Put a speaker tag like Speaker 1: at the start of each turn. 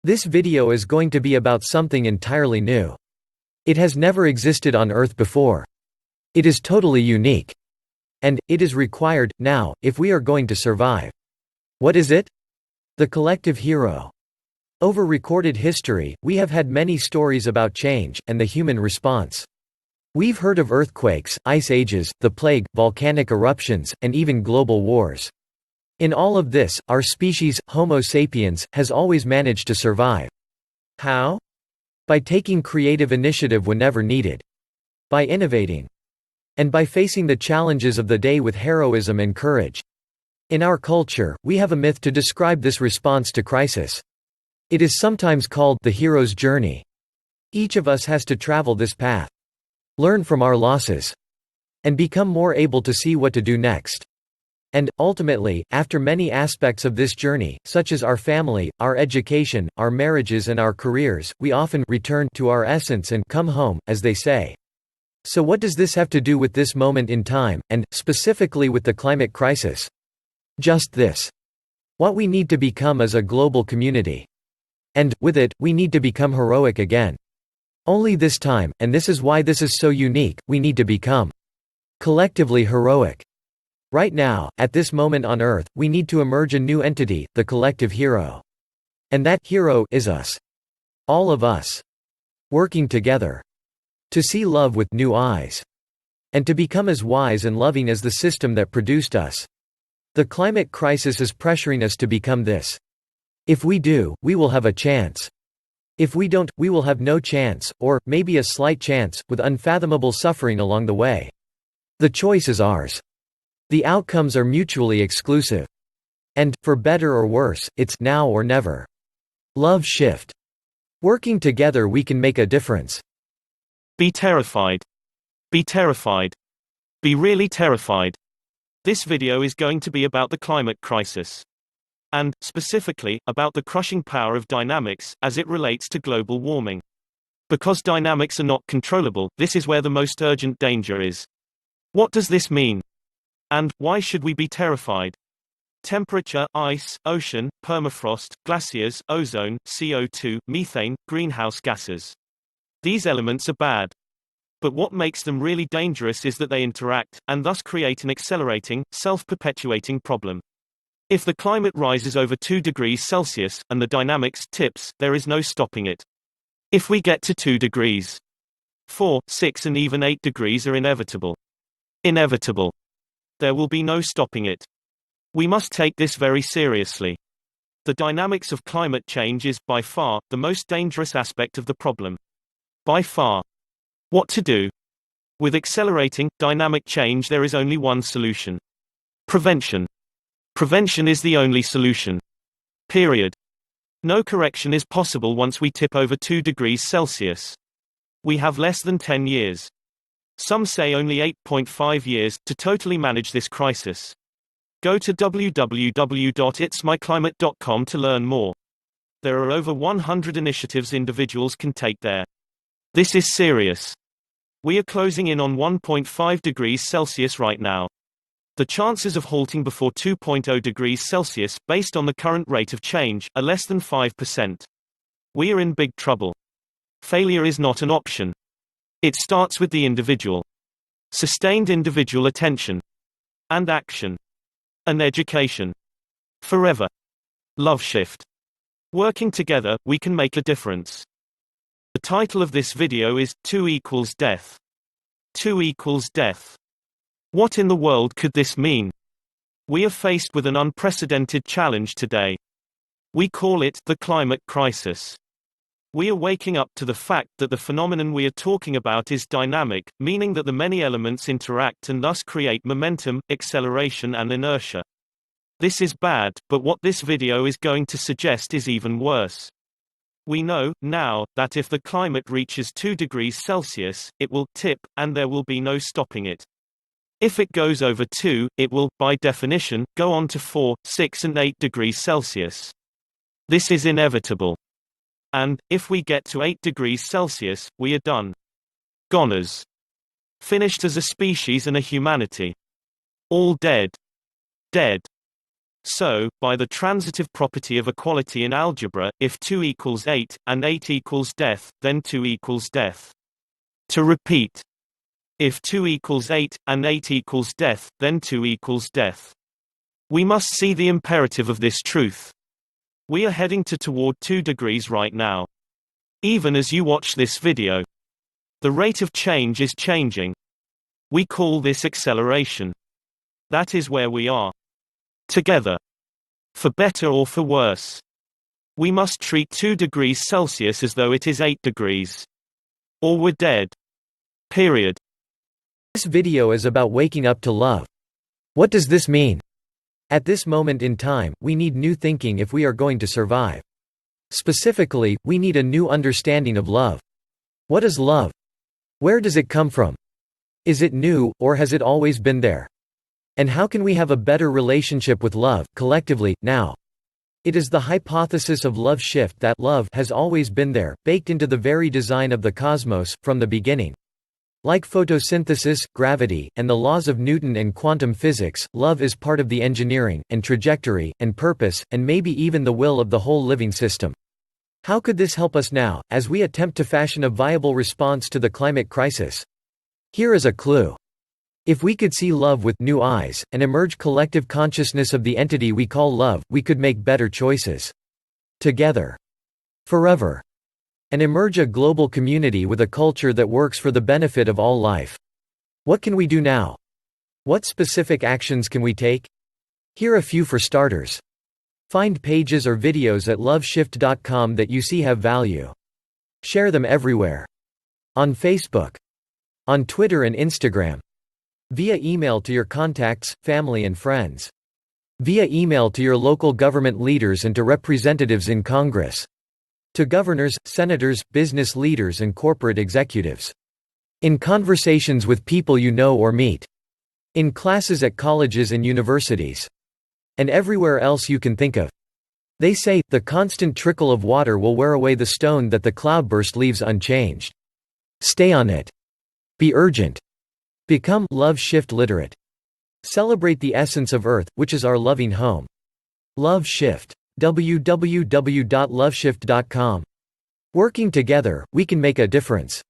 Speaker 1: This video is going to be about something entirely new. It has never existed on Earth before. It is totally unique. And it is required, now, if we are going to survive. What is it? The collective hero. Over recorded history, we have had many stories about change, and the human response. We've heard of earthquakes, ice ages, the plague, volcanic eruptions, and even global wars. In all of this, our species, Homo sapiens, has always managed to survive. How? By taking creative initiative whenever needed. By innovating. And by facing the challenges of the day with heroism and courage. In our culture, we have a myth to describe this response to crisis. It is sometimes called the hero's journey. Each of us has to travel this path. Learn from our losses. And become more able to see what to do next. And, ultimately, after many aspects of this journey, such as our family, our education, our marriages and our careers, we often return to our essence and come home, as they say. So what does this have to do with this moment in time, and, specifically with the climate crisis? Just this. What we need to become as a global community. And, with it, we need to become heroic again. Only this time, and this is why this is so unique, we need to become collectively heroic. Right now, at this moment on Earth, we need to emerge a new entity, the collective hero. And that hero is us. All of us. Working together. To see love with new eyes. And to become as wise and loving as the system that produced us. The climate crisis is pressuring us to become this. If we do, we will have a chance. If we don't, we will have no chance, or, maybe a slight chance, with unfathomable suffering along the way. The choice is ours. The outcomes are mutually exclusive. And, for better or worse, it's now or never. Love shift. Working together we can make a difference.
Speaker 2: Be terrified. Be terrified. Be really terrified. This video is going to be about the climate crisis. And, specifically, about the crushing power of dynamics, as it relates to global warming. Because dynamics are not controllable, this is where the most urgent danger is. What does this mean? And, why should we be terrified? Temperature, ice, ocean, permafrost, glaciers, ozone, CO2, methane, greenhouse gases. These elements are bad. But what makes them really dangerous is that they interact, and thus create an accelerating, self-perpetuating problem. If the climate rises over 2 degrees Celsius, and the dynamics tips, there is no stopping it. If we get to 2 degrees, 4, 6 and even 8 degrees are inevitable. Inevitable. There will be no stopping it. We must take this very seriously. The dynamics of climate change is, by far, the most dangerous aspect of the problem. By far. What to do? With accelerating, dynamic change there is only one solution. Prevention. Prevention is the only solution. Period. No correction is possible once we tip over 2 degrees Celsius. We have less than 10 years. Some say only 8.5 years, to totally manage this crisis. Go to www.itsmyclimate.com to learn more. There are over 100 initiatives individuals can take there. This is serious. We are closing in on 1.5 degrees Celsius right now. The chances of halting before 2.0 degrees Celsius, based on the current rate of change, are less than 5%. We are in big trouble. Failure is not an option. It starts with the individual. Sustained individual attention. And action. And education. Forever. Love shift. Working together, we can make a difference. The title of this video is 2 equals death. 2 equals death. What in the world could this mean? We are faced with an unprecedented challenge today. We call it the climate crisis. We are waking up to the fact that the phenomenon we are talking about is dynamic, meaning that the many elements interact and thus create momentum, acceleration and inertia. This is bad, but what this video is going to suggest is even worse. We know, now, that if the climate reaches 2 degrees Celsius, it will tip, and there will be no stopping it. If it goes over 2, it will, by definition, go on to 4, 6 and 8 degrees Celsius. This is inevitable. And, if we get to 8 degrees Celsius, we are done. Goners. Finished as a species and a humanity. All dead. Dead. So, by the transitive property of equality in algebra, if 2 equals 8, and 8 equals death, then 2 equals death. To repeat, if 2 equals 8, and 8 equals death, then 2 equals death. We must see the imperative of this truth. We are heading toward 2 degrees right now. Even as you watch this video, the rate of change is changing. We call this acceleration. That is where we are. Together. For better or for worse. We must treat 2 degrees Celsius as though it is 8 degrees. Or we're dead. Period.
Speaker 1: This video is about waking up to love. What does this mean? At this moment in time, we need new thinking if we are going to survive. Specifically, we need a new understanding of love. What is love? Where does it come from? Is it new, or has it always been there? And how can we have a better relationship with love, collectively, now? It is the hypothesis of love shift that love has always been there, baked into the very design of the cosmos, from the beginning. Like photosynthesis, gravity, and the laws of Newton and quantum physics, love is part of the engineering, and trajectory, and purpose, and maybe even the will of the whole living system. How could this help us now, as we attempt to fashion a viable response to the climate crisis? Here is a clue. If we could see love with new eyes, and emerge collective consciousness of the entity we call love, we could make better choices. Together. Forever. And emerge a global community with a culture that works for the benefit of all life. What can we do now? What specific actions can we take? Here are a few for starters. Find pages or videos at loveshift.com that you see have value. Share them everywhere. On Facebook. On Twitter and Instagram. Via email to your contacts, family and friends. Via email to your local government leaders and to representatives in Congress. To governors, senators, business leaders and corporate executives. In conversations with people you know or meet. In classes at colleges and universities. And everywhere else you can think of. They say, the constant trickle of water will wear away the stone that the cloudburst leaves unchanged. Stay on it. Be urgent. Become love shift literate. Celebrate the essence of Earth, which is our loving home. Love Shift. www.loveshift.com. Working together, we can make a difference.